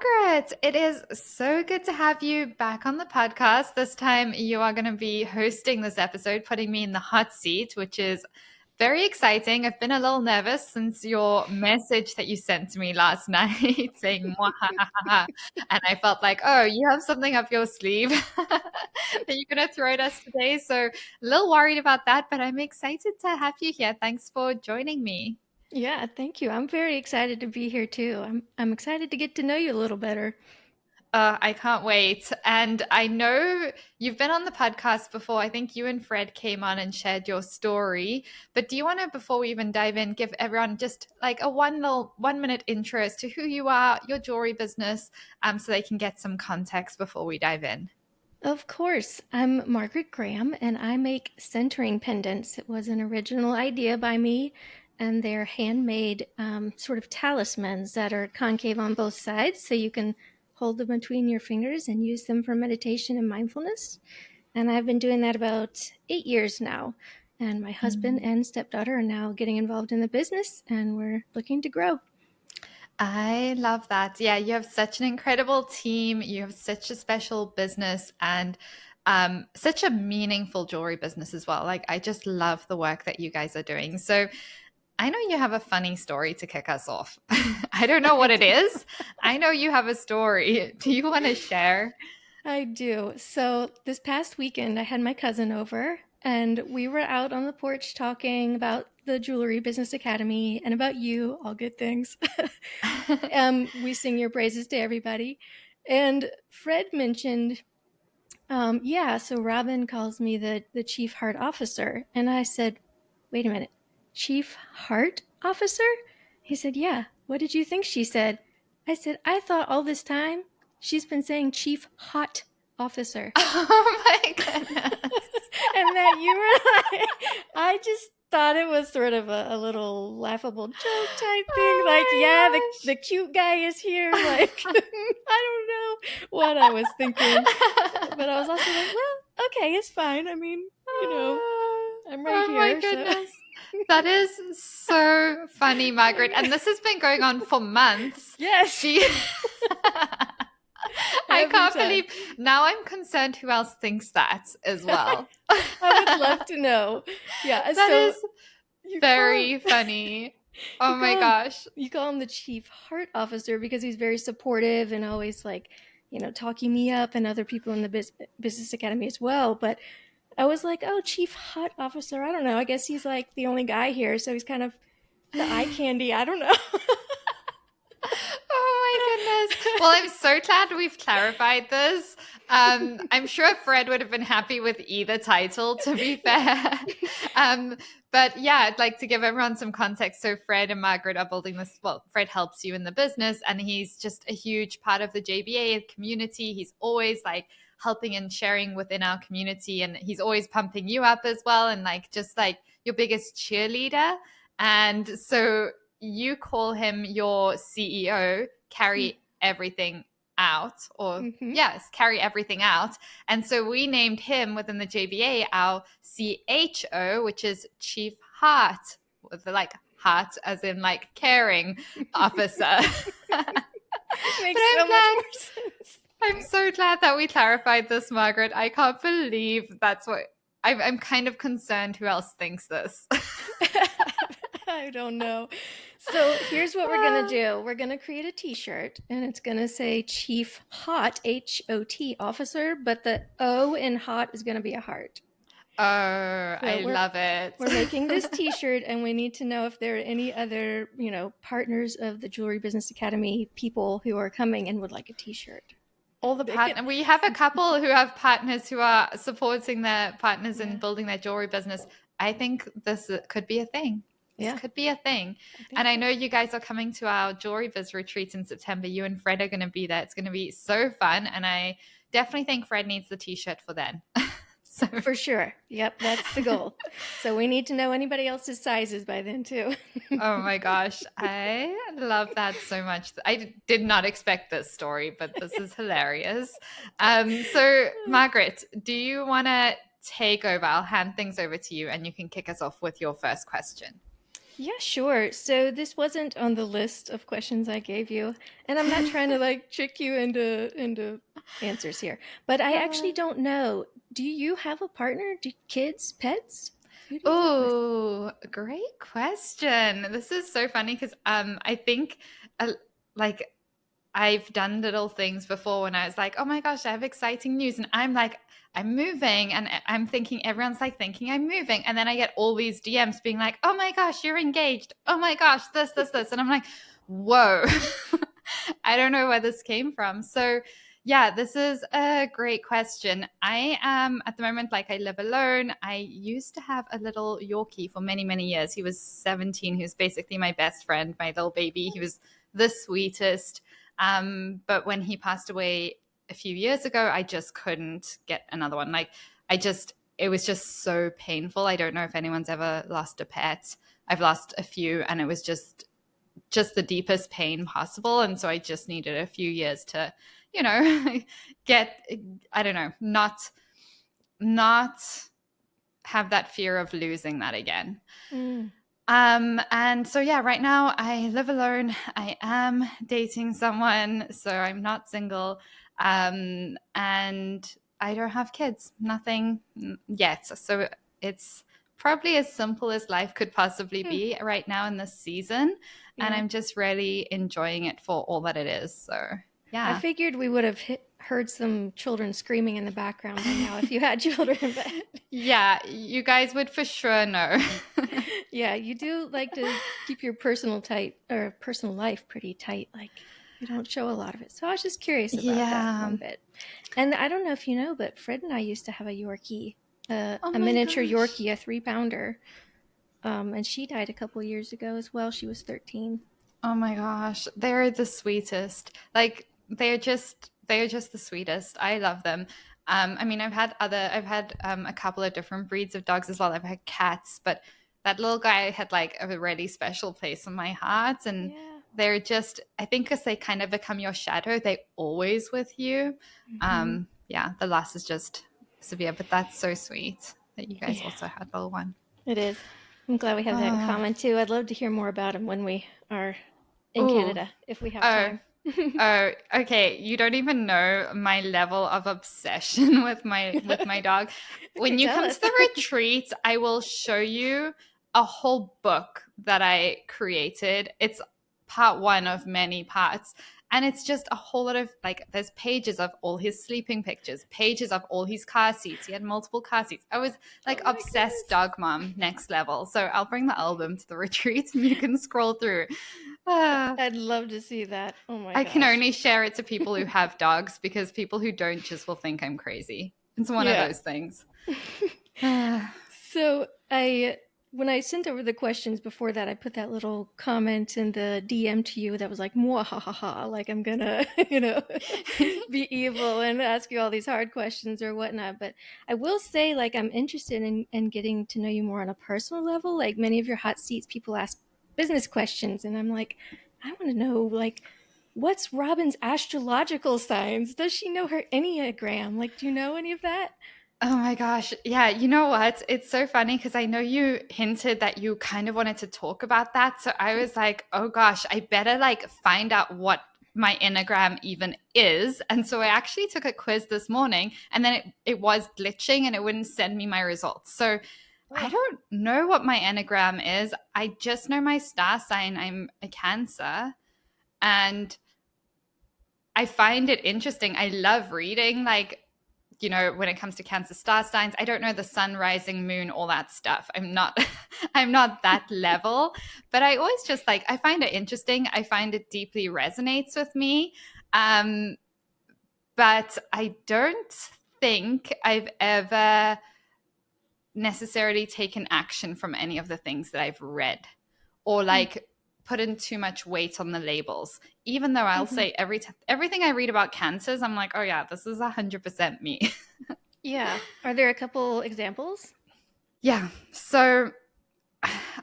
Margaret, it is so good to have you back on the podcast. This time you are going to be hosting this episode, putting me in the hot seat, which is very exciting. I've been a little nervous since your message that you sent to me last night saying, "Mwahaha," and I felt like, oh, you have something up your sleeve that you're going to throw at us today. So a little worried about that, but I'm excited to have you here. Thanks for joining me. Yeah, thank you. I'm very excited to be here too. I'm excited to get to know you a little better. I can't wait. And I know you've been on the podcast before. I think you and Fred came on and shared your story. But do you want to, before we even dive in, give everyone just like a 1 minute intro as to who you are, your jewelry business, so they can get some context before we dive in? Of course, I'm Margaret Graham and I make centering pendants. It was an original idea by me, and they're handmade sort of talismans that are concave on both sides so you can hold them between your fingers and use them for meditation and mindfulness. And I've been doing that about 8 years now. And my husband Mm. and stepdaughter are now getting involved in the business, and we're looking to grow. I love that. Yeah, you have such an incredible team. You have such a special business and such a meaningful jewelry business as well. Like, I just love the work that you guys are doing. So, I know you have a funny story to kick us off. I don't know I what it do. is. I know you have a story. Do you want to share? I do. So this past weekend, I had my cousin over, and we were out on the porch talking about the Jewelry Business Academy and about you, all good things. We sing your praises to everybody. And Fred mentioned, yeah, so Robyn calls me the Chief Heart Officer. And I said, wait a minute, Chief Heart Officer? He said, yeah. What did you think she said? I said, I thought all this time she's been saying Chief Hot Officer. Oh my goodness. And that you were like, I just thought it was sort of a little laughable joke type thing. Like, yeah, Oh the cute guy is here. Like, I don't know what I was thinking. But I was also like, well, okay, it's fine. I mean, you know, my gosh. I'm right Oh my here. So, goodness. That is so funny, Margaret. And this has been going on for months. yes, Do you... I every can't time. believe now I'm concerned who else thinks that as well. I would love to know. Yeah. That So is you call very funny. you Oh my call him gosh. you call him the chief heart officer because he's very supportive and always like, talking me up and other people in the business academy as well. But I was like, oh, chief heart officer. I don't know. I guess he's like the only guy here, so he's kind of the eye candy. I don't know. Oh my goodness. Well, I'm so glad we've clarified this. I'm sure Fred would have been happy with either title, to be fair. Um, but yeah, I'd like to give everyone some context. So, Fred and Margaret are building this. Well, Fred helps you in the business, and he's just a huge part of the JBA community. He's always like helping and sharing within our community, and he's always pumping you up as well, and like just like your biggest cheerleader. And so, you call him your CEO, carry everything out, or Mm-hmm. yes, carry everything out. And so we named him within the JBA our CHO, which is Chief Heart, with the like heart as in like caring officer. But Makes so much more sense. I'm so glad that we clarified this, Margaret. I can't believe that's what I'm kind of concerned who else thinks this. I don't know. So here's what we're gonna do. We're gonna create a T-shirt, and it's gonna say Chief Hot HOT Officer, but the O in hot is gonna be a heart. Oh, So I love it. we're making this T-shirt, and we need to know if there are any other partners of the Jewelry Business Academy people who are coming and would like a T-shirt. All the They can, partner we have a couple who have partners who are supporting their partners in yeah, building their jewelry business. I think this could be a thing. This yeah, could be a thing. I think And I so. know you guys are coming to our jewelry biz retreat in September. You and Fred are going to be there. It's going to be so fun. And I definitely think Fred needs the t-shirt for then. So For sure. Yep, that's the goal. So we need to know anybody else's sizes by then too. oh my gosh, I love that so much. I did not expect this story, but this is hilarious. So, Margaret, do you want to take over? I'll hand things over to you and you can kick us off with your first question. Yeah, sure. So this wasn't on the list of questions I gave you, and I'm not trying to like trick you into answers here. But I actually don't know. Do you have a partner? Do kids, pets? Who do you live with? Oh, great question. This is so funny because I think uh, like I've done little things before when I was like, oh my gosh, I have exciting news. And I'm like, I'm moving. And I'm thinking, everyone's like thinking I'm moving. And then I get all these DMs being like, oh my gosh, you're engaged. Oh my gosh, this. And I'm like, whoa, I don't know where this came from. So, yeah, this is a great question. I am at the moment, like, I live alone. I used to have a little Yorkie for many, many years. He was 17. He was basically my best friend, my little baby. He was the sweetest. But when he passed away a few years ago, I just couldn't get another one. Like, it was just so painful. I don't know if anyone's ever lost a pet. I've lost a few, and it was just the deepest pain possible. And so I just needed a few years to, get, I don't know, not have that fear of losing that again. Mm. And so yeah, right now I live alone. I am dating someone, so I'm not single. And I don't have kids, nothing yet. So it's probably as simple as life could possibly Mm. be right now in this season. And Yeah. I'm just really enjoying it for all that it is. So I yeah. figured we would have heard some children screaming in the background by now if you had children, but Yeah, you guys would for sure know. yeah, you do like to keep your personal life pretty tight. Like you don't show a lot of it. So I was just curious about that Yeah. one bit. And I don't know if you know, but Fred and I used to have a Yorkie, Oh a my miniature gosh. Yorkie, a 3 pounder. And she died a couple years ago as well. She was 13. Oh my gosh, they're the sweetest. Like they're just the sweetest. I love them. I mean, I've had a couple of different breeds of dogs as well. I've had cats, but that little guy had like a really special place in my heart. And Yeah. they're just, I think, because they kind of become your shadow, they always with you. Hmm. Yeah, the loss is just severe, but that's so sweet that you guys Yeah, also had a little one. it is. I'm glad we have that in Oh, common too. I'd love to hear more about him when we are in oh, Canada, if we have oh. time. Oh, okay. You don't even know my level of obsession with my dog. Okay, When you tell come us. to the retreat, I will show you a whole book that I created. It's part one of many parts. And it's just a whole lot of like there's pages of all his sleeping pictures, pages of all his car seats. He had multiple car seats. I was like Oh my obsessed goodness. dog mom next level. So I'll bring the album to the retreat and you can scroll through. Ah. I'd love to see that. Oh my I can gosh. only share it to people who have dogs because people who don't just will think I'm crazy. It's one of Yeah. those things. Ah, So when I sent over the questions before that, I put that little comment in the DM to you that was like, "Mwahaha," like I'm gonna, be evil and ask you all these hard questions or whatnot. But I will say, like, I'm interested in getting to know you more on a personal level. Like many of your hot seats, people ask business questions, and I'm like, I want to know, like, what's Robyn's astrological signs? Does she know her Enneagram? Like, do you know any of that? oh my gosh. Yeah, you know what? It's so funny because I know you hinted that you kind of wanted to talk about that. So I was like, oh gosh, I better like find out what my Enneagram even is. And so I actually took a quiz this morning and then it was glitching and it wouldn't send me my results. So I Oh. don't know what my Enneagram is. I just know my star sign. I'm a Cancer. And I find it interesting. I love reading, like, when it comes to Cancer star signs. I don't know the sun, rising, moon, all that stuff. I'm not, I'm not that level, but I always just like, I find it interesting. I find it deeply resonates with me. Um, but I don't think I've ever necessarily taken action from any of the things that I've read or like put in too much weight on the labels. Even though I'll Mm-hmm. say everything I read about cancers, I'm like, oh yeah, this is 100% me. Yeah. Are there a couple examples? Yeah. So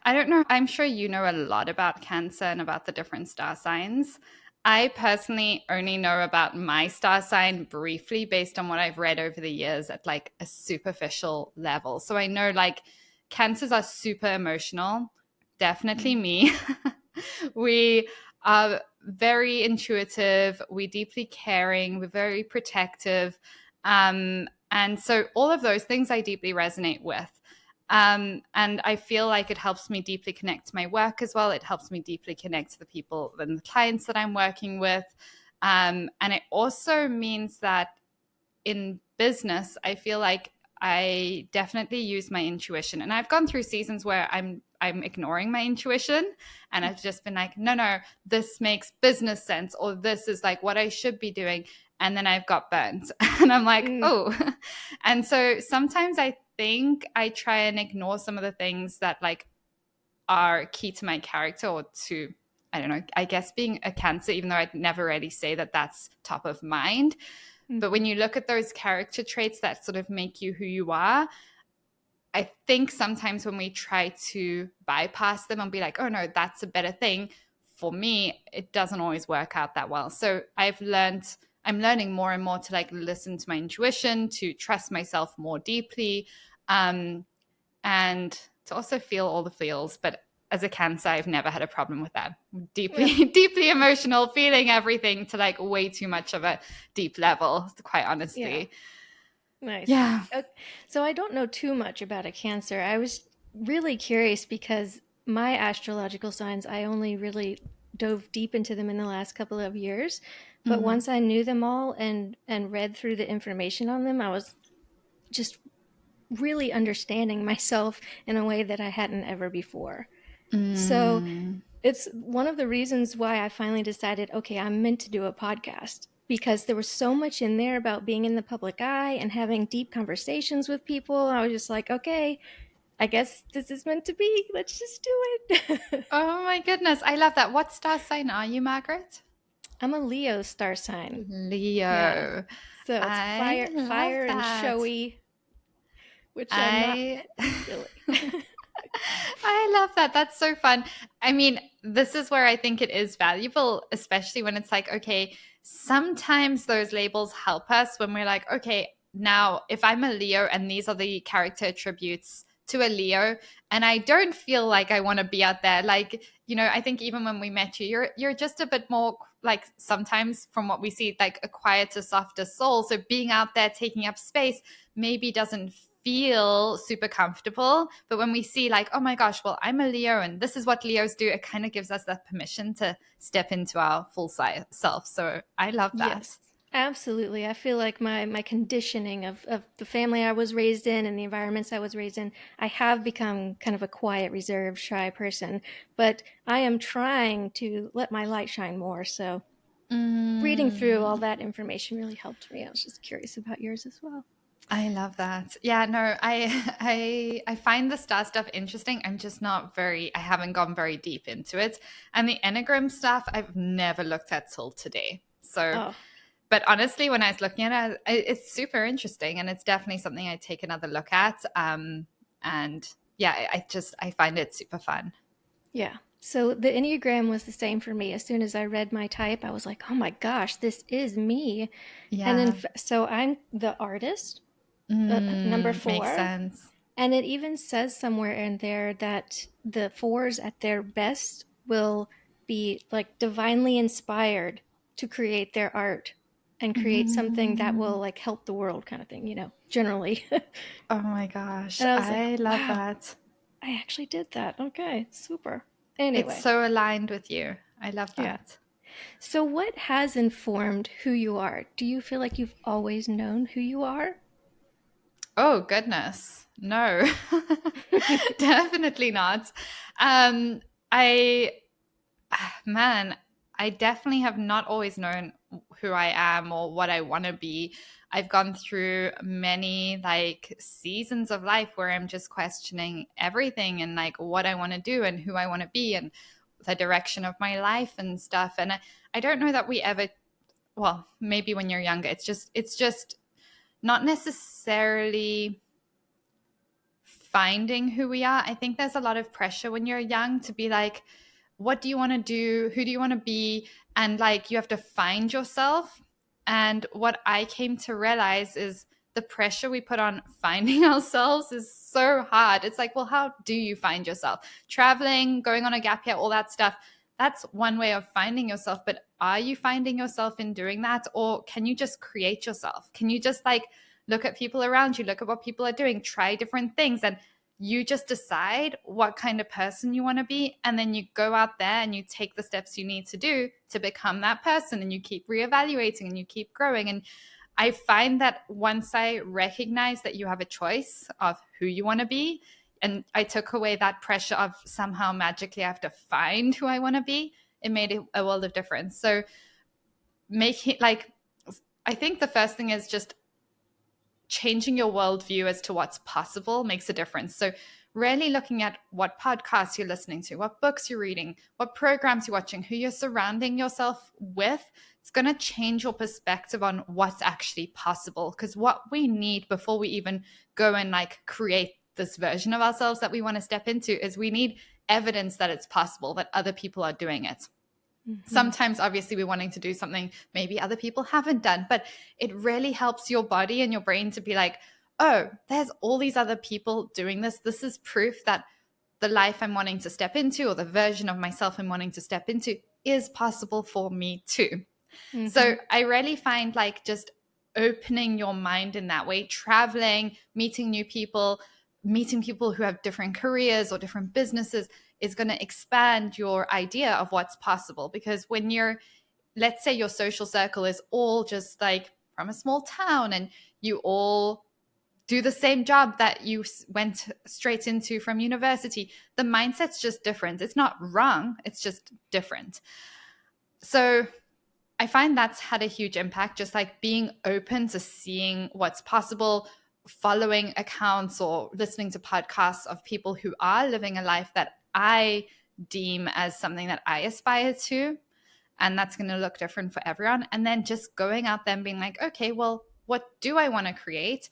I don't know. I'm sure you know a lot about Cancer and about the different star signs. I personally only know about my star sign briefly based on what I've read over the years at like a superficial level. So I know like Cancers are super emotional, definitely me. We are very intuitive, we're deeply caring, we're very protective. And so all of those things I deeply resonate with. And I feel like it helps me deeply connect to my work as well. It helps me deeply connect to the people and the clients that I'm working with. And it also means that in business, I feel like I definitely use my intuition. And I've gone through seasons where I'm ignoring my intuition, and I've just been like, no, this makes business sense, or this is like what I should be doing. And then I've got burnt. And I'm like, Mm. oh. And so sometimes I think I try and ignore some of the things that like are key to my character, or to, I don't know, I guess being a Cancer, even though I'd never really say that that's top of mind. But when you look at those character traits that sort of make you who you are, I think sometimes when we try to bypass them and be like, oh no, that's a better thing, for me, it doesn't always work out that well. So I'm learning more and more to like listen to my intuition, to trust myself more deeply, and to also feel all the feels. But as a Cancer, I've never had a problem with that. Yeah. Deeply, deeply emotional, feeling everything to like way too much of a deep level, quite Yeah. honestly. Nice. Yeah. So I don't know too much about a Cancer. I was really curious because my astrological signs, I only really dove deep into them in the last couple of years. But Mm-hmm. once I knew them all and read through the information on them, I was just really understanding myself in a way that I hadn't ever before. So Mm. it's one of the reasons why I finally decided, okay, I'm meant to do a podcast, because there was so much in there about being in the public eye and having deep conversations with people. I was just like, okay, I guess this is meant to be. Let's just do it. Oh my goodness. I love that. What star sign are you, Margaret? I'm a Leo star sign. Yeah. Leo. So it's I love fire and that. showy, which I'm not I really. I love that. That's so fun. I mean, this is where I think it is valuable, especially when it's like, okay, sometimes those labels help us when we're like, okay, now if I'm a Leo and these are the character attributes to a Leo, and I don't feel like I want to be out there, like, I think even when we met you, you're just a bit more like, sometimes from what we see, like a quieter, softer soul. So being out there taking up space maybe doesn't feel super comfortable. But when we see like, oh my gosh, well, I'm a Leo and this is what Leos do, it kind of gives us that permission to step into our full self. So I love that. Yes, absolutely. I feel like my conditioning of the family I was raised in and the environments I was raised in, I have become kind of a quiet, reserved, shy person. But I am trying to let my light shine more. So reading through all Mm, that information really helped me. I was just curious about yours as well. I love that. Yeah, no, I find the star stuff interesting. I'm just not very, I haven't gone very deep into it. And the Enneagram stuff I've never looked at till today. So, Oh, but honestly, when I was looking at it, it's super interesting, and it's definitely something I take another look at. And yeah, I find it super fun. yeah. So the Enneagram was the same for me. As soon as I read my type, I was like, oh my gosh, this is me. And then, Yeah. so I'm the artist, number Makes 4. sense. And it even says somewhere in there that the 4s at their best will be like divinely inspired to create their art and create something that will Mm. like help the world, kind of thing, generally. Oh my gosh, And I was like, I love wow, that. I actually did that. Okay, super. It's Anyway, so aligned with you. I love yeah. that. So, what has informed who you are? Do you feel like you've always known who you are? Oh goodness. No. Definitely not. Um I man, I definitely have not always known who I am or what I want to be. I've gone through many like seasons of life where I'm just questioning everything and like what I want to do and who I want to be and the direction of my life and stuff. And I don't know that we ever, well, maybe when you're younger, it's just not necessarily finding who we are. I think there's a lot of pressure when you're young to be like, what do you want to do? Who do you want to be? And like, you have to find yourself. And what I came to realize is the pressure we put on finding ourselves is so hard. It's like, well, how do you find yourself? Traveling, going on a gap year, all that stuff. That's one way of finding yourself. But are you finding yourself in doing that? Or can you just create yourself? Can you just like look at people around you, look at what people are doing, try different things, and you just decide what kind of person you want to be, and then you go out there and you take the steps you need to do to become that person, and you keep reevaluating and you keep growing. And I find that once I recognize that you have a choice of who you want to be, and I took away that pressure of somehow magically I have to find who I want to be, it made a world of difference. So making like, I think the first thing is just changing your worldview as to what's possible makes a difference. So really looking at what podcasts you're listening to, what books you're reading, what programs you're watching, who you're surrounding yourself with, it's going to change your perspective on what's actually possible. Because what we need before we even go and like create this version of ourselves that we want to step into is we need evidence that it's possible, that other people are doing it. Sometimes obviously we're wanting to do something maybe other people haven't done, but it really helps your body and your brain to be like, oh, there's all these other people doing this. This is proof that the life I'm wanting to step into, or the version of myself I'm wanting to step into, is possible for me too. So I really find like just opening your mind in that way, traveling, meeting new people, meeting people who have different careers or different businesses, is going to expand your idea of what's possible. Because when you're, let's say your social circle is all just like from a small town, and you all do the same job that you went straight into from university, the mindset's just different. It's not wrong, it's just different. So I find that's had a huge impact, just like being open to seeing what's possible, following accounts or listening to podcasts of people who are living a life that I deem as something that I aspire to. And that's going to look different for everyone. And then just going out there and being like, okay, well, what do I want to create?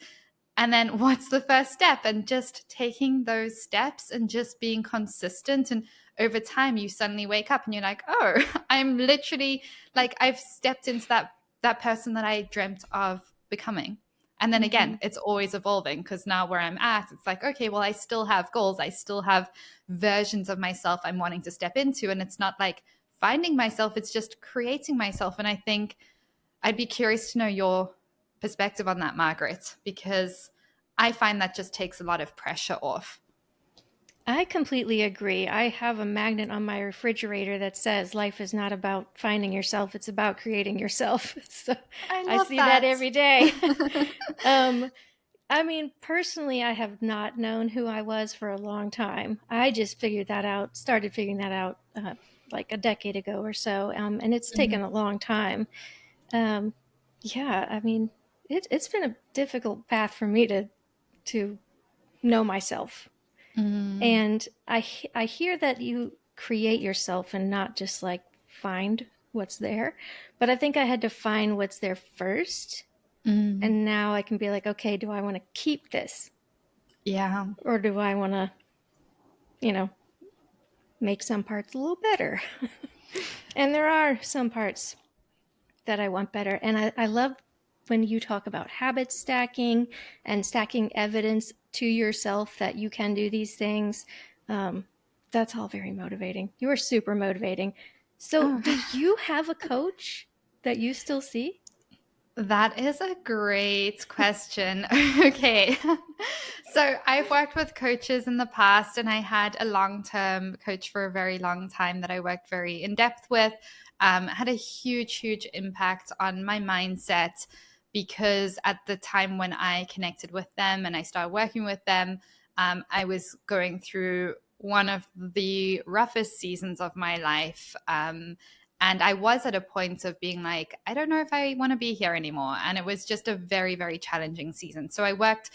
And then what's the first step? And just taking those steps and just being consistent. And over time, you suddenly wake up and you're like, oh, I'm literally like, I've stepped into that person that I dreamt of becoming. And then again, it's always evolving, because now where I'm at, it's like, okay, well, I still have goals. I still have versions of myself I'm wanting to step into. And it's not like finding myself, it's just creating myself. And I think I'd be curious to know your perspective on that, Margaret, because I find that just takes a lot of pressure off. I completely agree. I have a magnet on my refrigerator that says life is not about finding yourself, it's about creating yourself. So I love see that that every day. I mean, personally, I have not known who I was for a long time. I just started figuring that out like a decade ago or so. And it's taken a long time. Yeah, I mean, it's been a difficult path for me to know myself. And I hear that you create yourself and not just like find what's there. But I think I had to find what's there first. And now I can be like, okay, do I want to keep this? Yeah. Or do I want to, make some parts a little better? And there are some parts that I want better. And I love when you talk about habit stacking and stacking evidence to yourself that you can do these things. That's all very motivating. You are super motivating. So, do you have a coach that you still see? That is a great question. Okay. So I've worked with coaches in the past, and I had a long-term coach for a very long time that I worked very in depth with. Had a huge, huge impact on my mindset, because at the time when I connected with them and I started working with them, I was going through one of the roughest seasons of my life. And I was at a point of being like, I don't know if I want to be here anymore. And it was just a very, very challenging season. So I worked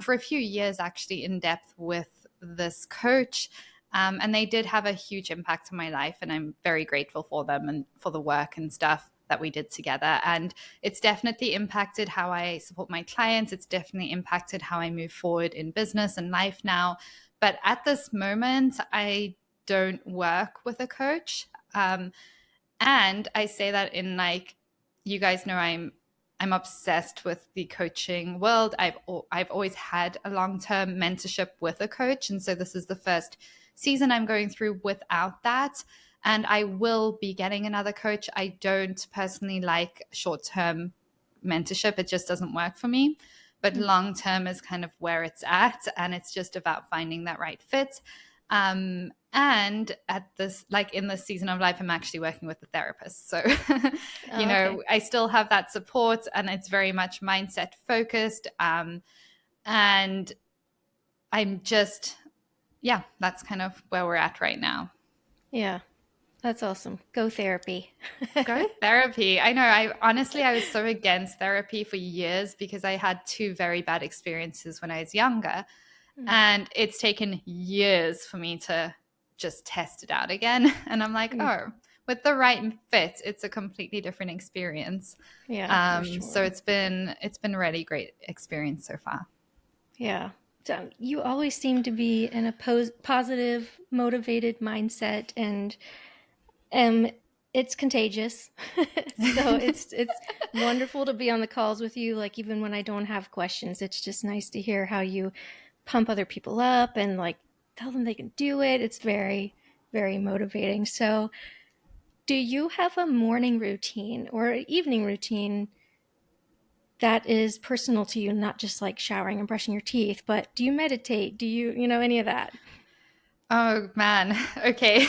for a few years actually in depth with this coach. And they did have a huge impact on my life. And I'm very grateful for them and for the work and stuff that we did together. And it's definitely impacted how I support my clients. It's definitely impacted how I move forward in business and life now. But at this moment, I don't work with a coach. And I say that in like, you guys know I'm I'm obsessed with the coaching world. I've always had a long-term mentorship with a coach, and so this is the first season I'm going through without that. And I will be getting another coach. I don't personally like short-term mentorship. It just doesn't work for me. But long-term is kind of where it's at, and it's just about finding that right fit. And at this, like in this season of life, I'm actually working with a therapist. So, Okay. I still have that support, and it's very much mindset focused. And I'm just, yeah, that's kind of where we're at right now. Yeah, that's awesome. Go therapy. Go therapy. I know. I was so against therapy for years because I had two very bad experiences when I was younger. And it's taken years for me to just test it out again. And I'm like, oh, with the right fit, it's a completely different experience. Yeah, for So sure. it's been a really great experience so far. Yeah. So you always seem to be in a positive, motivated mindset, and it's contagious. So it's wonderful to be on the calls with you. Like, even when I don't have questions, it's just nice to hear how you pump other people up and like tell them they can do it. It's very, very motivating. So, do you have a morning routine or an evening routine that is personal to you, not just like showering and brushing your teeth, but do you meditate? Do you know, any of that? Oh man. Okay.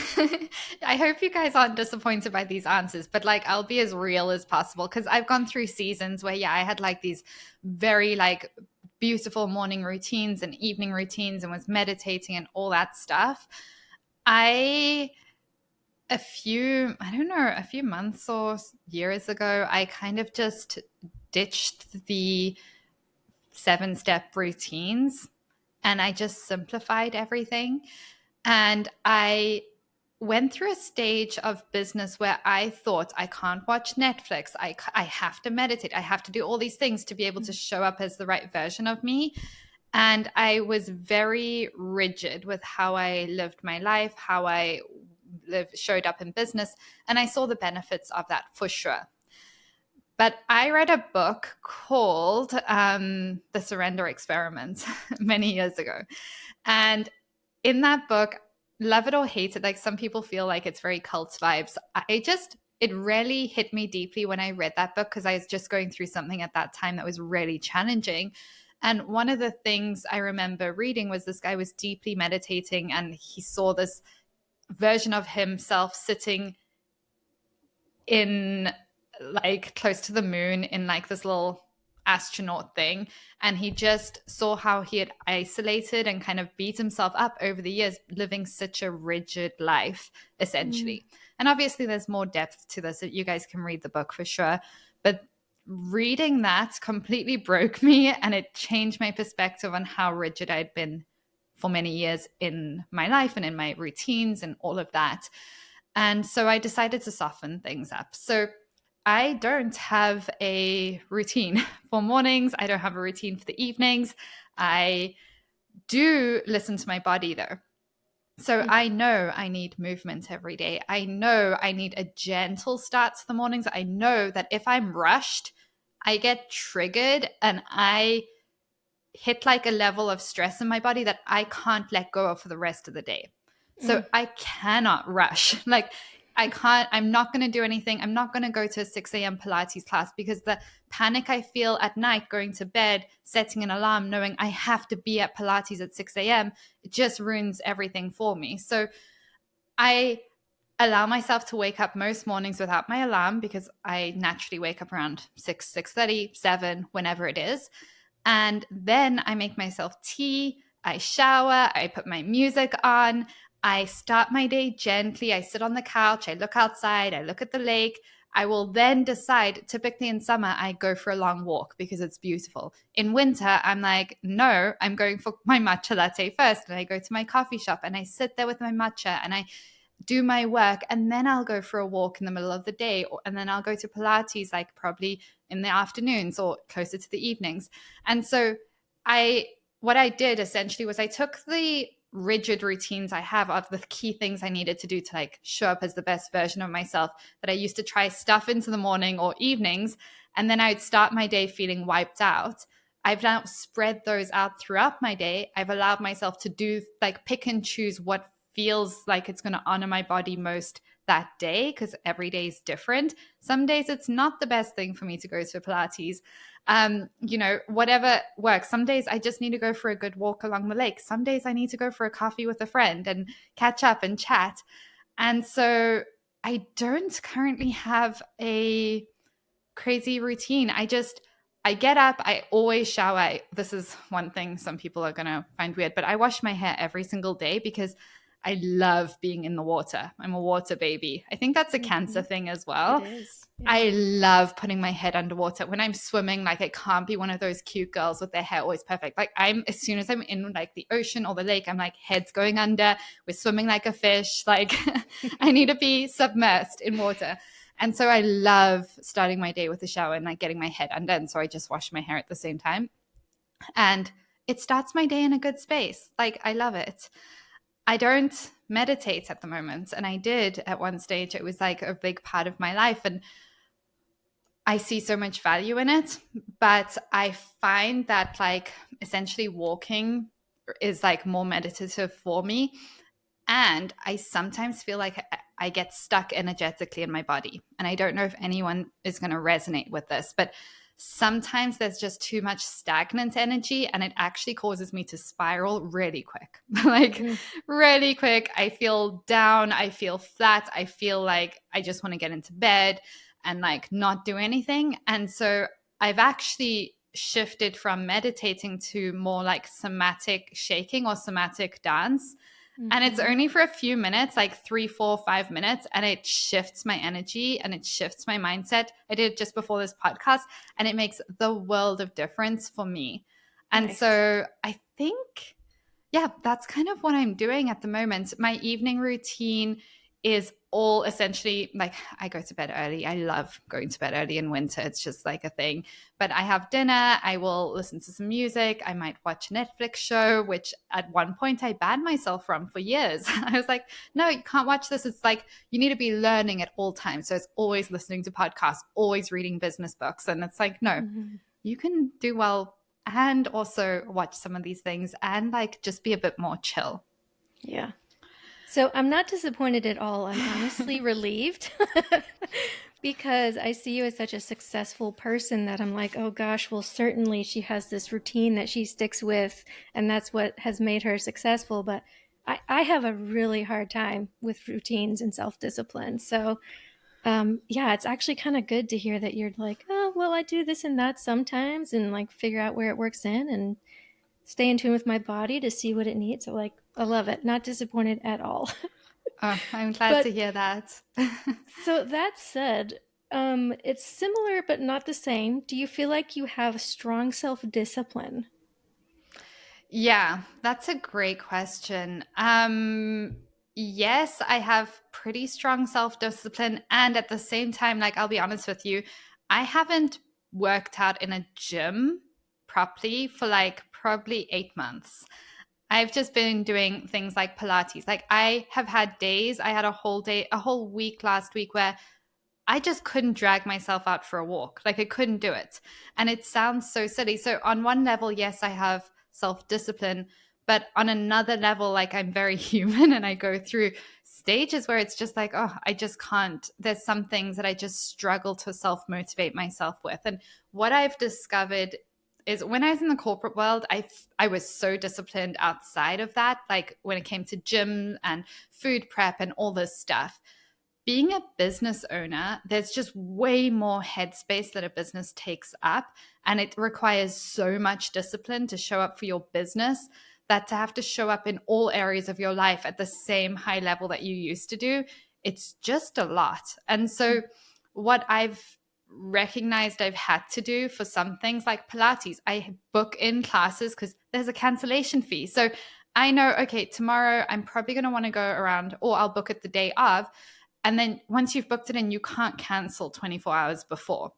I hope you guys aren't disappointed by these answers, but like I'll be as real as possible because I've gone through seasons where I had like these very like beautiful morning routines and evening routines and was meditating and all that stuff. I a few, I don't know, a few months or years ago, I kind of just ditched the 7-step routines and I just simplified everything. And I went through a stage of business where I thought I can't watch Netflix. I have to meditate. I have to do all these things to be able to show up as the right version of me. And I was very rigid with how I lived my life, how I showed up in business. And I saw the benefits of that for sure. But I read a book called The Surrender Experiment many years ago. And in that book, love it or hate it, like some people feel like it's very cult vibes. It really hit me deeply when I read that book because I was just going through something at that time that was really challenging. And one of the things I remember reading was this guy was deeply meditating and he saw this version of himself sitting in like close to the moon in like this little astronaut thing, and he just saw how he had isolated and kind of beat himself up over the years living such a rigid life essentially. And obviously there's more depth to this. You guys can read the book for sure, but reading that completely broke me and it changed my perspective on how rigid I'd been for many years in my life and in my routines and all of that. And so I decided to soften things up. So I don't have a routine for mornings. I don't have a routine for the evenings. I do listen to my body though. So I know I need movement every day. I know I need a gentle start to the mornings. I know that if I'm rushed, I get triggered and I hit like a level of stress in my body that I can't let go of for the rest of the day. So I cannot rush. Like I'm not going to do anything. I'm not going to go to a 6 a.m. Pilates class because the panic I feel at night going to bed, setting an alarm, knowing I have to be at Pilates at 6 a.m., it just ruins everything for me. So I allow myself to wake up most mornings without my alarm because I naturally wake up around 6, 6:30, 7, whenever it is. And then I make myself tea, I shower, I put my music on, I start my day gently. I sit on the couch, I look outside, I look at the lake. I will then decide, typically in summer, I go for a long walk because it's beautiful. In winter, I'm like, no, I'm going for my matcha latte first. And I go to my coffee shop and I sit there with my matcha and I do my work, and then I'll go for a walk in the middle of the day, and then I'll go to Pilates like probably in the afternoons or closer to the evenings. And so what I did essentially was I took the rigid routines I have of the key things I needed to do to like show up as the best version of myself that I used to try stuff into the morning or evenings, and then I'd start my day feeling wiped out. I've now spread those out throughout my day. I've allowed myself to do like pick and choose what feels like it's going to honor my body most that day, because every day is different. Some days it's not the best thing for me to go to Pilates. Whatever works. Some days I just need to go for a good walk along the lake. Some days I need to go for a coffee with a friend and catch up and chat. And so I don't currently have a crazy routine. I get up, I always shower. This is one thing some people are going to find weird, but I wash my hair every single day because I love being in the water. I'm a water baby. I think that's a Cancer thing as well. It is. Yeah. I love putting my head underwater. When I'm swimming, like I can't be one of those cute girls with their hair always perfect. Like as soon as I'm in like the ocean or the lake, I'm like head's going under. We're swimming like a fish. Like I need to be submersed in water. And so I love starting my day with a shower and like getting my head under. And so I just wash my hair at the same time. And it starts my day in a good space. Like I love it. I don't meditate at the moment. And I did at one stage. It was like a big part of my life. And I see so much value in it. But I find that like essentially walking is like more meditative for me. And I sometimes feel like I get stuck energetically in my body. And I don't know if anyone is going to resonate with this, but sometimes there's just too much stagnant energy and it actually causes me to spiral really quick. Really quick. I feel down. I feel flat. I feel like I just want to get into bed and like not do anything. And so I've actually shifted from meditating to more like somatic shaking or somatic dance. And it's only for a few minutes, like 3, 4, 5 minutes, and it shifts my energy and it shifts my mindset. I did it just before this podcast, and it makes the world of difference for me. And Nice. So I think, yeah, that's kind of what I'm doing at the moment. My evening routine is all essentially like I go to bed early. I love going to bed early in winter. It's just like a thing. But I have dinner. I will listen to some music. I might watch a Netflix show, which at one point I banned myself from for years. I was like, no, you can't watch this. It's like you need to be learning at all times. So it's always listening to podcasts, always reading business books. And it's like, no, you can do well and also watch some of these things and like just be a bit more chill. Yeah. So I'm not disappointed at all. I'm honestly relieved because I see you as such a successful person that I'm like, oh gosh, well, certainly she has this routine that she sticks with, and that's what has made her successful. But I have a really hard time with routines and self-discipline. So yeah, it's actually kind of good to hear that you're like, oh, well, I do this and that sometimes and like figure out where it works in and stay in tune with my body to see what it needs. So like, I love it. Not disappointed at all. Oh, I'm glad to hear that. So that said, it's similar but not the same. Do you feel like you have strong self-discipline? Yeah, that's a great question. Yes, I have pretty strong self-discipline, and at the same time, like I'll be honest with you, I haven't worked out in a gym properly for like probably 8 months. I've just been doing things like Pilates. Like I have had days, I had a whole week last week where I just couldn't drag myself out for a walk. Like I couldn't do it. And it sounds so silly. So on one level, yes, I have self-discipline, but on another level, like I'm very human and I go through stages where it's just like, oh, I just can't. There's some things that I just struggle to self-motivate myself with. And what I've discovered is when I was in the corporate world, I was so disciplined outside of that, like when it came to gym and food prep and all this stuff. Being a business owner, there's just way more headspace that a business takes up. And it requires so much discipline to show up for your business that to have to show up in all areas of your life at the same high level that you used to do, it's just a lot. And so, what I've recognized I've had to do for some things like Pilates, I book in classes because there's a cancellation fee. So, I know, okay, tomorrow I'm probably going to want to go around, or I'll book it the day of. And then once you've booked it in, you can't cancel 24 hours before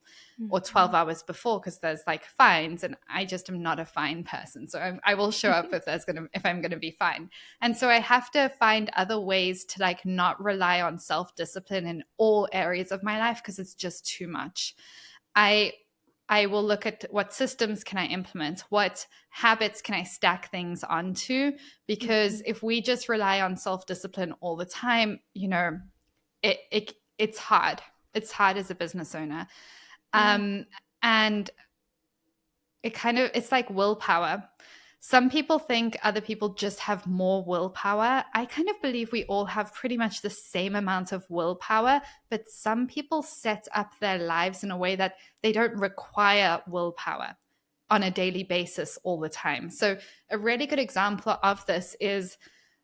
or 12 hours before because there's like fines. And I just am not a fine person. So I will show up if I'm going to be fine. And so I have to find other ways to like not rely on self-discipline in all areas of my life because it's just too much. I I will look at what systems can I implement, what habits can I stack things onto, because if we just rely on self-discipline all the time, it's hard. It's hard as a business owner. And it's like willpower. Some people think other people just have more willpower. I kind of believe we all have pretty much the same amount of willpower, but some people set up their lives in a way that they don't require willpower on a daily basis all the time. So a really good example of this is,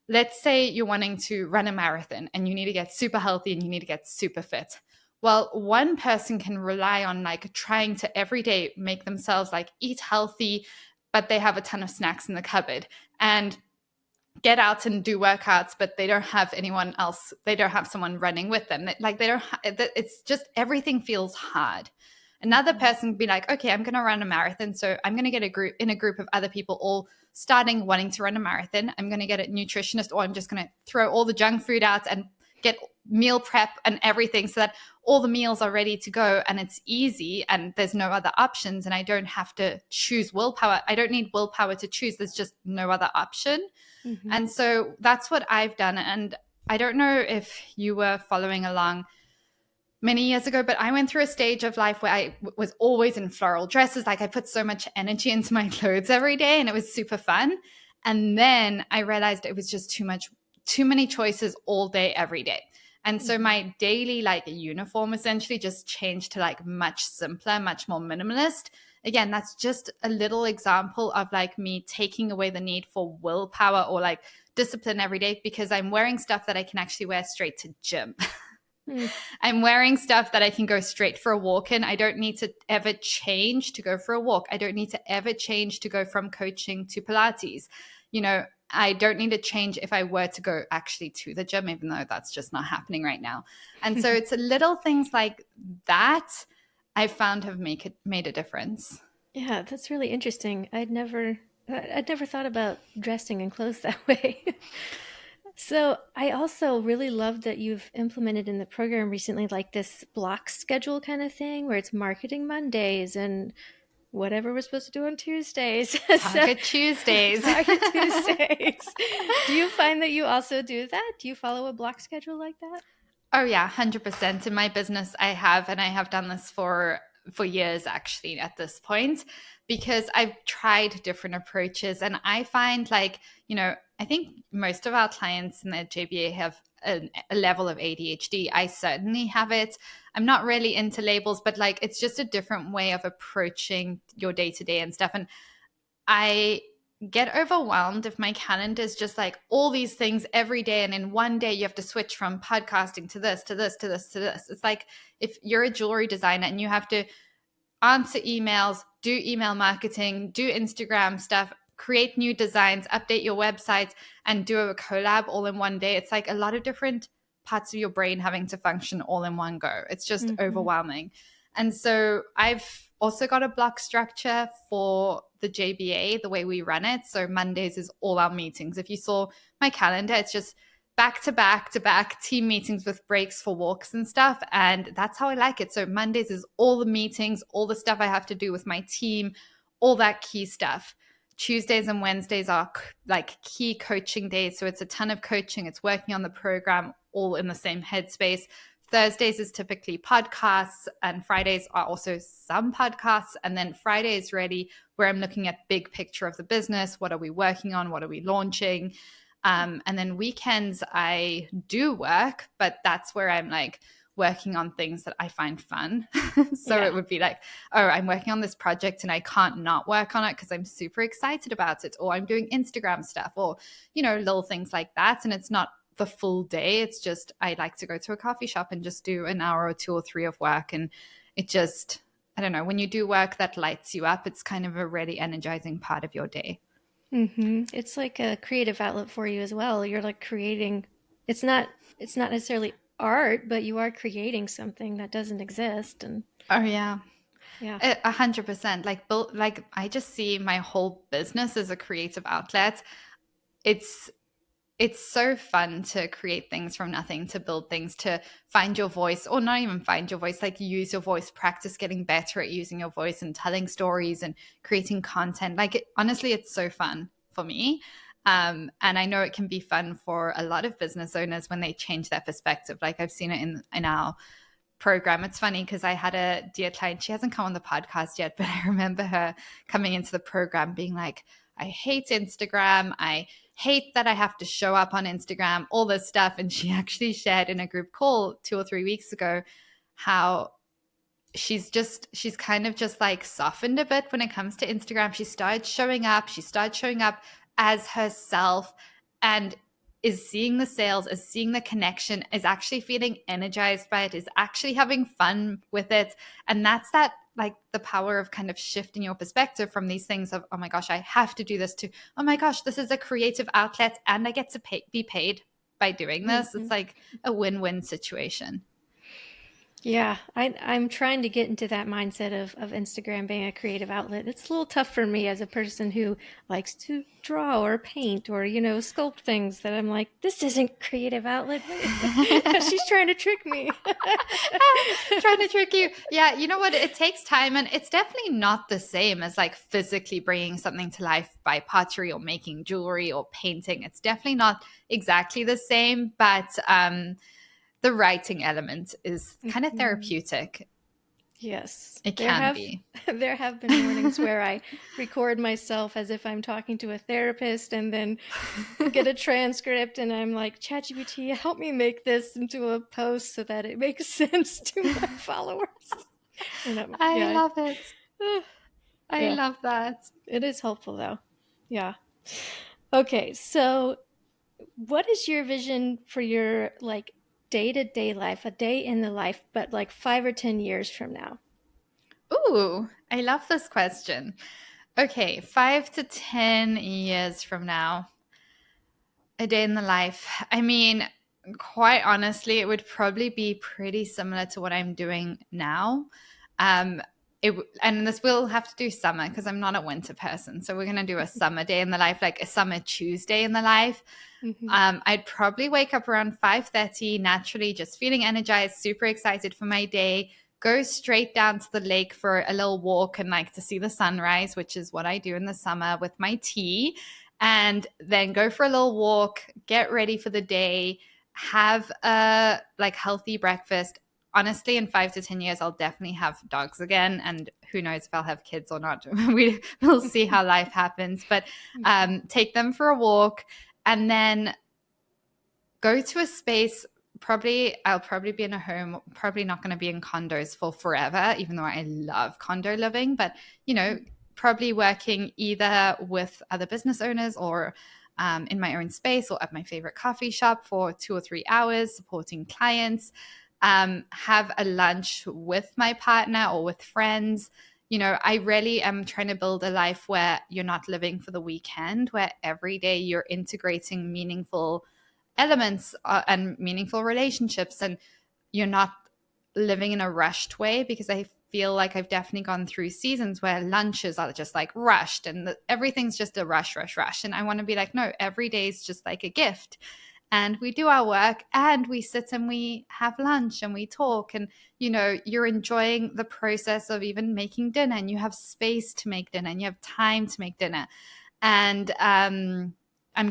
let's say you're wanting to run a marathon and you need to get super healthy and you need to get super fit. Well, one person can rely on like trying to every day make themselves like eat healthy, but they have a ton of snacks in the cupboard, and get out and do workouts, but they don't have anyone else. They don't have someone running with them. It's just everything feels hard. Another person can be like, okay, I'm going to run a marathon. So I'm going to get a group of other people all starting wanting to run a marathon. I'm going to get a nutritionist, or I'm just going to throw all the junk food out and get meal prep and everything so that all the meals are ready to go and it's easy and there's no other options and I don't have to choose willpower. I don't need willpower to choose. There's just no other option. And so that's what I've done. And I don't know if you were following along many years ago, but I went through a stage of life where I was always in floral dresses. Like I put so much energy into my clothes every day and it was super fun. And then I realized it was just too many choices all day, every day. And so my daily like uniform essentially just changed to like much simpler, much more minimalist. Again, that's just a little example of like me taking away the need for willpower or like discipline every day, because I'm wearing stuff that I can actually wear straight to gym. I'm wearing stuff that I can go straight for a walk in. I don't need to ever change to go for a walk. I don't need to ever change to go from coaching to Pilates. I don't need to change if I were to go actually to the gym, even though that's just not happening right now. And so it's little things like that I've found have made a difference. Yeah, that's really interesting. I'd never thought about dressing in clothes that way. So I also really love that you've implemented in the program recently, like this block schedule kind of thing where it's marketing Mondays and whatever we're supposed to do on Tuesdays. Target Tuesdays. Target Tuesdays. Do you find that you also do that? Do you follow a block schedule like that? Oh yeah, 100%. In my business, I have done this for years actually at this point, because I've tried different approaches, and I find like, I think most of our clients in the JBA have a level of ADHD. I certainly have it. I'm not really into labels, but like it's just a different way of approaching your day-to-day and stuff. And I get overwhelmed if my calendar is just like all these things every day, and in one day you have to switch from podcasting to this to this to this to this. It's like if you're a jewelry designer and you have to answer emails, do email marketing, do Instagram stuff, create new designs, update your website, and do a collab all in one day. It's like a lot of different parts of your brain having to function all in one go. It's just overwhelming. And so I've also got a block structure for the JBA, the way we run it. So Mondays is all our meetings. If you saw my calendar, it's just back to back to back team meetings with breaks for walks and stuff. And that's how I like it. So Mondays is all the meetings, all the stuff I have to do with my team, all that key stuff. Tuesdays and Wednesdays are like key coaching days. So it's a ton of coaching. It's working on the program all in the same headspace. Thursdays is typically podcasts, and Fridays are also some podcasts. And then Friday is really where I'm looking at big picture of the business. What are we working on? What are we launching? And then weekends I do work, but that's where I'm like working on things that I find fun. It would be like, oh, I'm working on this project and I can't not work on it because I'm super excited about it. Or I'm doing Instagram stuff, or, little things like that. And it's not the full day. It's just, I like to go to a coffee shop and just do an hour or 2 or 3 of work. And it just, I don't know, when you do work that lights you up, it's kind of a really energizing part of your day. It's like a creative outlet for you as well. You're like creating, it's not necessarily art, but you are creating something that doesn't exist. And oh yeah. Yeah. 100%. I just see my whole business as a creative outlet. It's it's so fun to create things from nothing, to build things, to find your voice, or not even find your voice, like use your voice, practice getting better at using your voice and telling stories and creating content. Like honestly, it's so fun for me. And I know it can be fun for a lot of business owners when they change their perspective. Like I've seen it in our program. It's funny because I had a dear client, she hasn't come on the podcast yet, but I remember her coming into the program being like, I hate Instagram. I hate that I have to show up on Instagram, all this stuff. And she actually shared in a group call 2 or 3 weeks ago how she's kind of just like softened a bit when it comes to Instagram. She started showing up as herself, and is seeing the sales, is seeing the connection, is actually feeling energized by it, is actually having fun with it. And that's that, like the power of kind of shifting your perspective from these things of, oh my gosh, I have to do this, to, oh my gosh, this is a creative outlet and I get to be paid by doing this. It's like a win-win situation. Yeah, I'm trying to get into that mindset of Instagram being a creative outlet. It's a little tough for me as a person who likes to draw or paint or, sculpt things, that I'm like, this isn't creative outlet. She's trying to trick me. Trying to trick you. Yeah, you know what? It takes time, and it's definitely not the same as like physically bringing something to life by pottery or making jewelry or painting. It's definitely not exactly the same, but the writing element is kind of therapeutic. Yes. It can be. There have been mornings where I record myself as if I'm talking to a therapist and then get a transcript, and I'm like, ChatGPT, help me make this into a post so that it makes sense to my followers. I love it. I love that. It is helpful though. Yeah. Okay, so what is your vision for your like day-to-day life, a day in the life, but like 5 or 10 years from now? Ooh, I love this question. Okay, 5 to 10 years from now, a day in the life. I mean, quite honestly, it would probably be pretty similar to what I'm doing now. Um, and this will have to do summer because I'm not a winter person. So we're going to do a summer day in the life, like a summer Tuesday in the life. I'd probably wake up around 5:30, naturally just feeling energized, super excited for my day, go straight down to the lake for a little walk and like to see the sunrise, which is what I do in the summer with my tea, and then go for a little walk, get ready for the day, have a like healthy breakfast. Honestly, in 5 to 10 years, I'll definitely have dogs again, and who knows if I'll have kids or not. We'll see how life happens, but take them for a walk, and then go to a space. I'll probably be in a home, probably not going to be in condos for forever, even though I love condo living, but probably working either with other business owners or in my own space or at my favorite coffee shop for 2 or 3 hours, supporting clients, have a lunch with my partner or with friends. I really am trying to build a life where you're not living for the weekend, where every day you're integrating meaningful elements and meaningful relationships, and you're not living in a rushed way, because I feel like I've definitely gone through seasons where lunches are just like rushed and everything's just a rush. And I want to be like, no, every day is just like a gift. And we do our work and we sit and we have lunch and we talk, and you're enjoying the process of even making dinner, and you have space to make dinner and you have time to make dinner. And I'm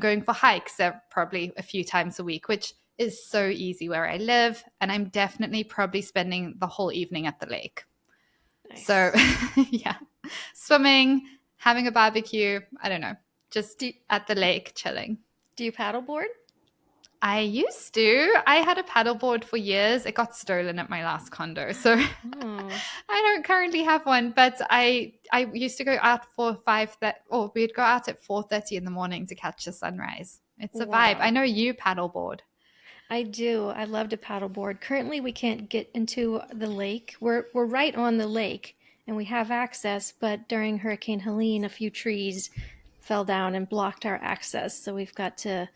going for hikes probably a few times a week, which is so easy where I live. And I'm definitely probably spending the whole evening at the lake. Nice. So yeah, swimming, having a barbecue, I don't know, just at the lake chilling. Do you paddleboard? I used to. I had a paddleboard for years. It got stolen at my last condo, so I don't currently have one. But I used to go out we'd go out at 4:30 in the morning to catch the sunrise. It's a vibe. I know you paddleboard. I do. I love to paddleboard. Currently, we can't get into the lake. We're right on the lake, and we have access. But during Hurricane Helene, a few trees fell down and blocked our access, so we've got to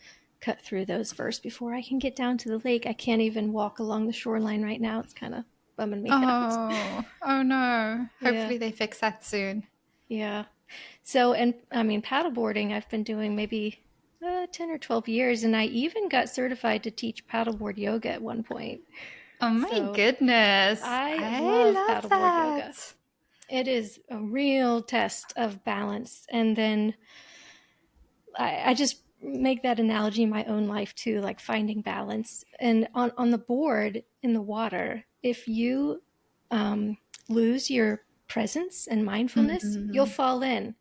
cut through those first before I can get down to the lake. I can't even walk along the shoreline right now. It's kind of bumming me out. Oh no. Hopefully they fix that soon. Yeah. So, and I mean, paddleboarding, I've been doing maybe 10 or 12 years, and I even got certified to teach paddleboard yoga at one point. Oh my So goodness. I I love love paddleboard yoga. that. It is a real test of balance. And then I just make that analogy in my own life too, like finding balance. And on the board in the water, if you lose your presence and mindfulness, you'll Mhm. fall in.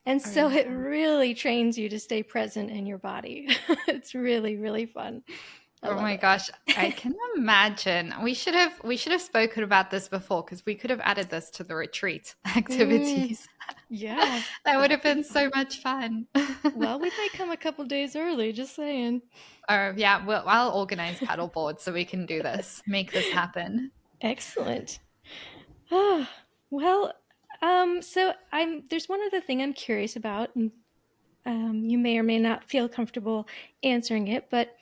And Oh so yeah. it really trains you to stay present in your body. It's really, really fun. I Oh love my it. gosh, I can imagine. We should have spoken about this before because we could have added this to the retreat Mm, activities. yeah, That would that'd have be been fun. so much fun. Well, we might come a couple days early, just saying. Oh yeah, well, I'll organize paddleboard so we can do this, make this happen. Excellent. Ah, well, so there's one other thing I'm curious about, and you may or may not feel comfortable answering it, but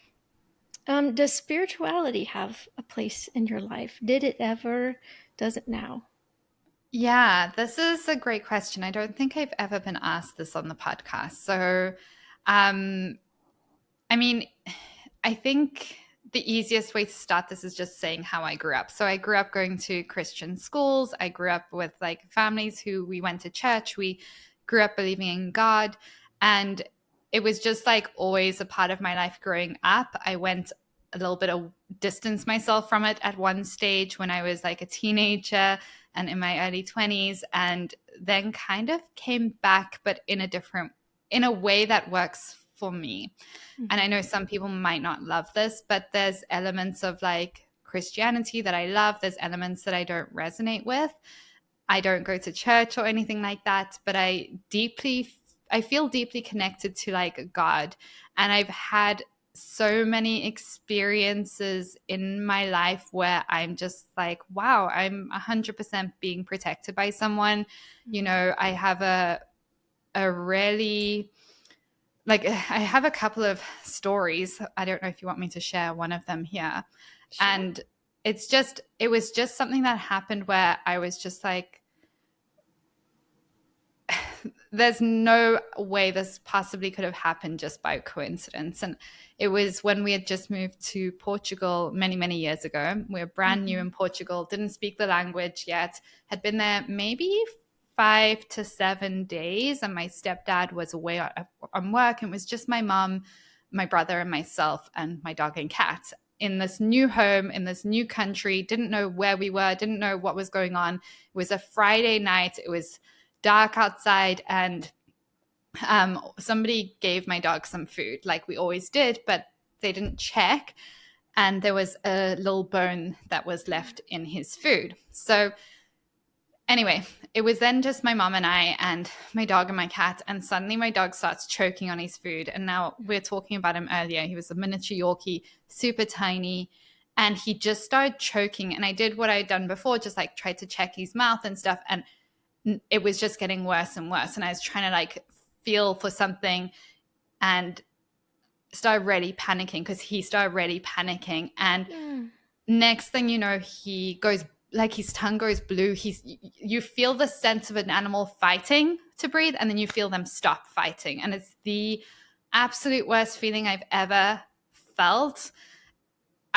does spirituality have a place in your life? Did it ever? Does it now? Yeah, this is a great question. I don't think I've ever been asked this on the podcast. So, um, I mean, I think the easiest way to start this is just saying how I grew up. So I grew up going to Christian schools. I grew up with like families who we went to church. We grew up believing in God. And it was just like always a part of my life growing up. I went a little bit of distance myself from it at one stage when I was like a teenager and in my early 20s, and then kind of came back, but in a way that works for me. And I Mm-hmm. know some people might not love this, but there's elements of like Christianity that I love. There's elements that I don't resonate with. I don't go to church or anything like that, but I feel deeply connected to like God. And I've had so many experiences in my life where I'm just like, wow, I'm 100% being protected by someone. You Mm-hmm. know, I have a really like I have a couple of stories. I don't know if you want me to share one of them here. Sure. And it was just something that happened where I was just like, there's no way this possibly could have happened just by coincidence. And it was when we had just moved to Portugal many, many years ago. We were brand new Mm-hmm. in Portugal, didn't speak the language yet, had been there maybe 5 to 7 days. And my stepdad was away on work. And it was just my mom, my brother, and myself, and my dog and cat in this new home, in this new country, didn't know where we were, didn't know what was going on. It was a Friday night. It was dark outside, and somebody gave my dog some food like we always did, but they didn't check, and there was a little bone that was left in his food. So anyway, it was then just my mom and I and my dog and my cat, and suddenly my dog starts choking on his food. And now we're talking about him earlier. He was a miniature Yorkie, super tiny, and he just started choking. And I did what I had done before, just like tried to check his mouth and stuff, and it was just getting worse and worse. And I was trying to like feel for something and started really panicking because he started really panicking. And Mm. next thing you know, he goes like his tongue goes blue. You feel the sense of an animal fighting to breathe, and then you feel them stop fighting. And it's the absolute worst feeling I've ever felt.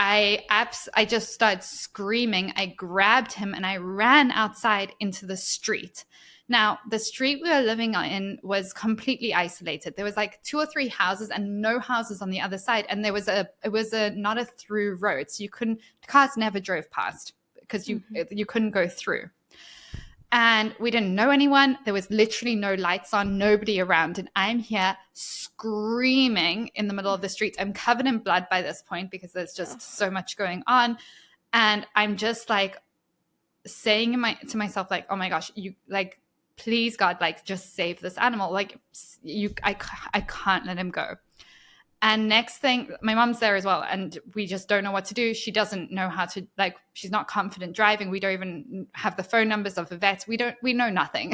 I just started screaming. I grabbed him and I ran outside into the street. Now, the street we were living in was completely isolated. There was like two or three houses and no houses on the other side. And it was a not a through road. So cars never drove past because Mm-hmm. you couldn't go through. And we didn't know anyone. There was literally no lights on, nobody around. And I'm here screaming in the middle of the street. I'm covered in blood by this point because there's Oh. just so much going on. And I'm just like saying to myself, like, oh my gosh, you like, please God, like just save this animal. Like I can't let him go. And next thing, my mom's there as well, and we just don't know what to do. She doesn't know how to, like, she's not confident driving. We don't even have the phone numbers of the vets. We know nothing.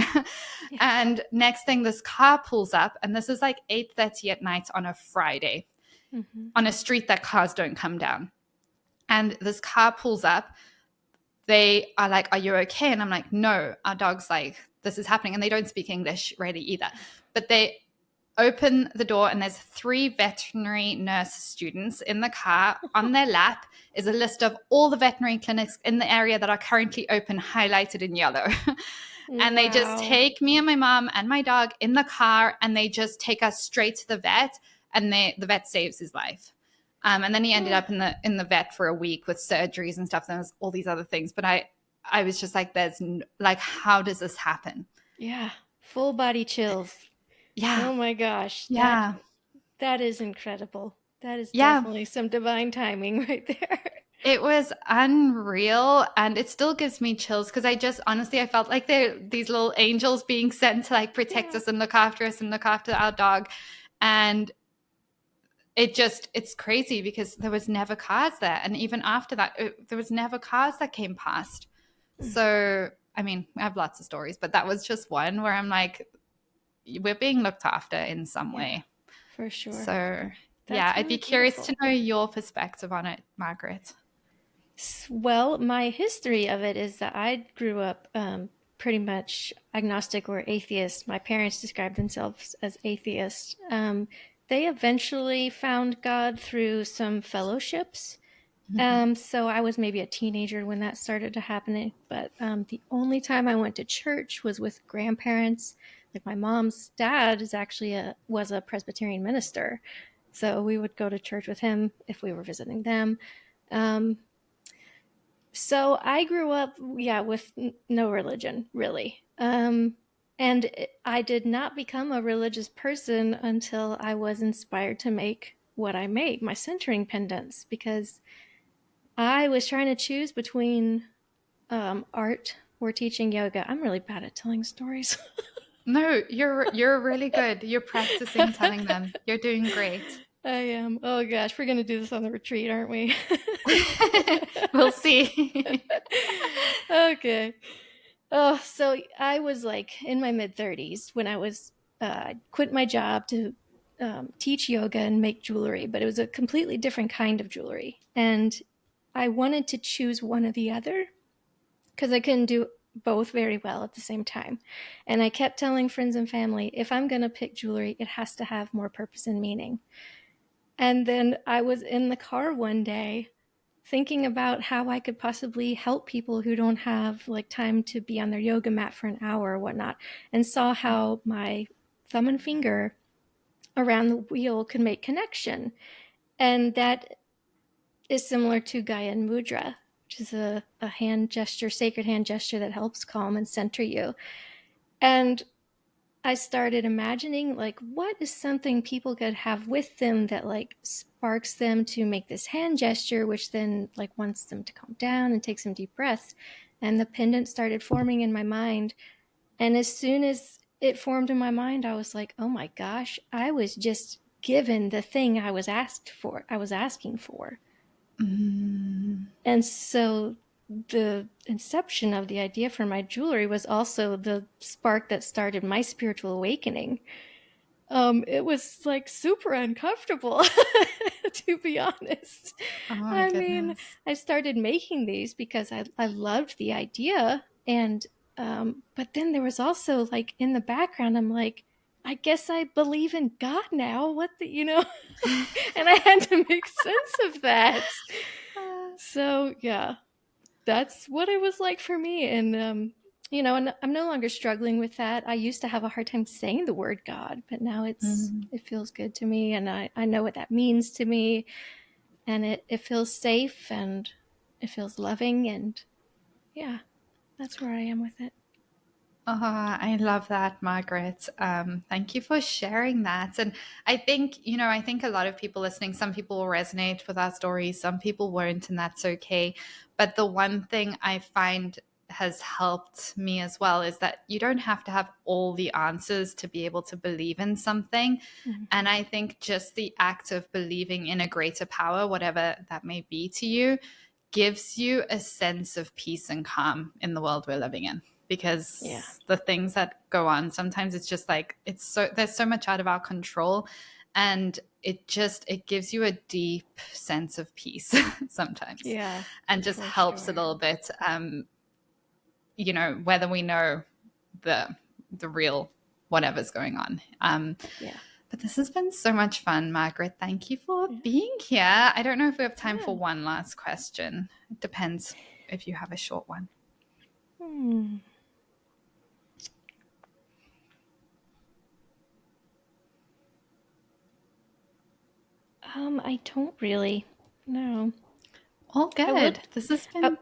Yeah. And next thing, this car pulls up, and this is like 8:30 at night on a Friday Mm-hmm. on a street that cars don't come down. And this car pulls up. They are like, "Are you okay?" And I'm like, "No, our dog's like, this is happening." And they don't speak English really either. But open the door and there's 3 veterinary nurse students in the car. On their lap is a list of all the veterinary clinics in the area that are currently open, highlighted in yellow. And they just Wow. take me and my mom and my dog in the car, and they just take us straight to the vet, and the vet saves his life. And then he ended up in the vet for a week with surgeries and stuff. There was all these other things, but I was just like, how does this happen? Yeah. Full body chills. Yeah. Oh my gosh. Yeah. That is incredible. That is Yeah. definitely some divine timing right there. It was unreal, and it still gives me chills because I felt like they're these little angels being sent to like protect Yeah. us and look after us and look after our dog. And it's crazy because there was never cars there. And even after that, there was never cars that came past. So, I mean, I have lots of stories, but that was just one where I'm like, we're being looked after in some Yeah, way. for sure. So, yeah, That's I'd really be curious to beautiful. know your perspective on it, Margaret. Well, my history of it is that I grew up pretty much agnostic or atheist. My parents described themselves as atheists. They eventually found God through some fellowships. So I was maybe a teenager when that started to happen. But the only time I went to church was with grandparents. Like my mom's dad is actually was a Presbyterian minister, so we would go to church with him if we were visiting them. Um, so I grew up, yeah, with no religion really. And I did not become a religious person until I was inspired to make what I make, my centering pendants, because I was trying to choose between art or teaching yoga. I'm really bad at telling stories. No, you're really good. You're practicing telling them. You're doing great. I am. Oh gosh, we're gonna do this on the retreat, aren't we? We'll see. Okay. Oh, so I was like in my mid 30s when I was quit my job to teach yoga and make jewelry, but it was a completely different kind of jewelry, and I wanted to choose one or the other because I couldn't do both very well at the same time. And I kept telling friends and family, if I'm going to pick jewelry, it has to have more purpose and meaning. And then I was in the car one day thinking about how I could possibly help people who don't have like time to be on their yoga mat for an hour or whatnot, and saw how my thumb and finger around the wheel could make connection. And that is similar to Gyan Mudra, which is a hand gesture, sacred hand gesture that helps calm and center you. And I started imagining like what is something people could have with them that like sparks them to make this hand gesture, which then like wants them to calm down and take some deep breaths. And the pendant started forming in my mind. And as soon as it formed in my mind, I was like, oh my gosh, I was just given the thing I was asking for. Mm. And so the inception of the idea for my jewelry was also the spark that started my spiritual awakening. It was like super uncomfortable, to be honest. Oh my I mean, goodness. I started making these because I loved the idea. And, but then there was also like in the background, I'm like, I guess I believe in God now. What the, and I had to make sense of that. So, yeah, that's what it was like for me. And, and I'm no longer struggling with that. I used to have a hard time saying the word God, but now Mm. it feels good to me, and I know what that means to me, and it feels safe and it feels loving, and yeah, that's where I am with it. Oh, I love that, Margaret. Thank you for sharing that. And I think a lot of people listening, some people will resonate with our stories, some people won't, and that's okay. But the one thing I find has helped me as well is that you don't have to have all the answers to be able to believe in something. Mm-hmm. And I think just the act of believing in a greater power, whatever that may be to you, gives you a sense of peace and calm in the world we're living in, Yeah. because the things that go on sometimes it's just like there's so much out of our control, and it gives you a deep sense of peace sometimes, Yeah, and just for helps a sure. little bit, whether we know the real whatever's going on. Yeah. But this has been so much fun, Margaret. Thank you for being here. I don't know if we have time for one last question. It depends if you have a short one. I don't really. No. All good. This has been...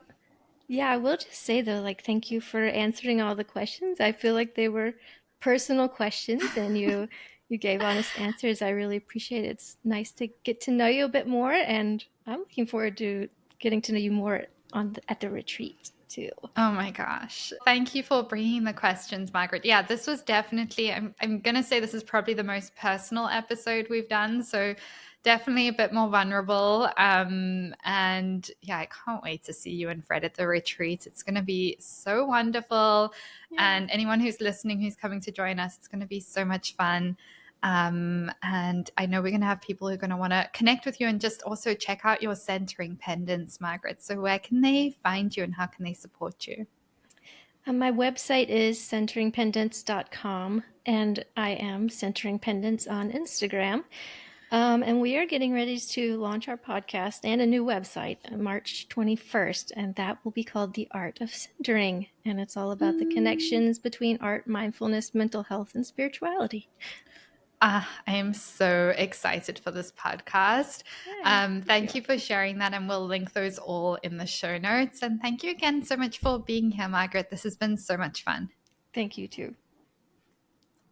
Yeah, I will just say though, like, thank you for answering all the questions. I feel like they were personal questions and you gave honest answers. I really appreciate it. It's nice to get to know you a bit more, and I'm looking forward to getting to know you more at the retreat too. Oh my gosh. Thank you for bringing the questions, Margaret. Yeah, this was definitely, I'm going to say this is probably the most personal episode we've done. So definitely a bit more vulnerable. And yeah, I can't wait to see you and Fred at the retreat. It's going to be so wonderful. Yeah. And anyone who's listening, who's coming to join us, it's going to be so much fun. And I know we're going to have people who are going to want to connect with you and just also check out your Centering Pendants, Margaret. So where can they find you and how can they support you? My website is centeringpendants.com, and I am Centering Pendants on Instagram. And we are getting ready to launch our podcast and a new website March 21st, and that will be called The Art of Centering. And it's all about the connections between art, mindfulness, mental health, and spirituality. I am so excited for this podcast. Thank you for sharing that, and we'll link those all in the show notes. And thank you again so much for being here, Margaret. This has been so much fun. Thank you too.